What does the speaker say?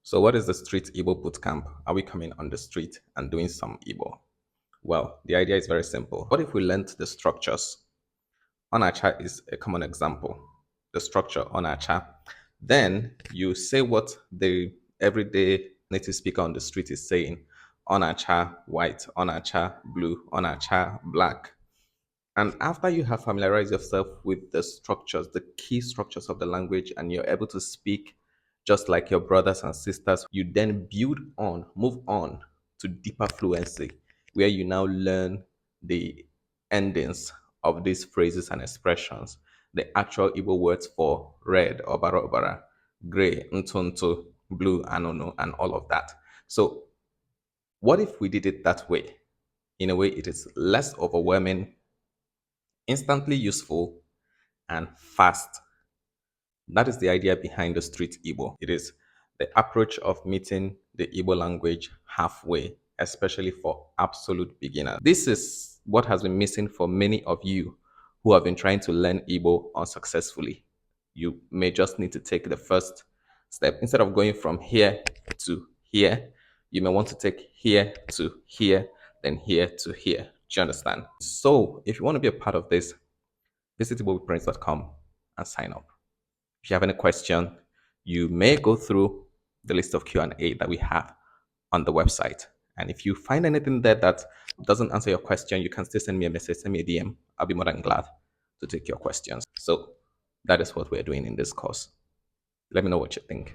So, what is the street Igbo bootcamp? Are we coming on the street and doing some Igbo? Well, the idea is very simple. What if we learned the structures? Onacha is a common example. The structure onacha. Then you say what the everyday native speaker on the street is saying. Onacha white, onacha blue, onacha black. And after you have familiarized yourself with the structures, the key structures of the language, and you're able to speak just like your brothers and sisters, you then move on to deeper fluency, where you now learn the endings of these phrases and expressions, the actual Igbo words for red, obara obara, gray, ntuntu, blue, anono, and all of that. So, what if we did it that way? In a way, it is less overwhelming, instantly useful, and fast. That is the idea behind the street Igbo. It is the approach of meeting the Igbo language halfway, especially for absolute beginners. This is what has been missing for many of you who have been trying to learn Igbo unsuccessfully. You may just need to take the first step. Instead of going from here to here, you may want to take here to here, then here to here. Do you understand? So, if you want to be a part of this, visit igbowithprince.com and sign up. If you have any question, you may go through the list of Q&A that we have on the website. And if you find anything there that doesn't answer your question, you can still send me a message, send me a DM. I'll be more than glad to take your questions. So that is what we're doing in this course. Let me know what you think.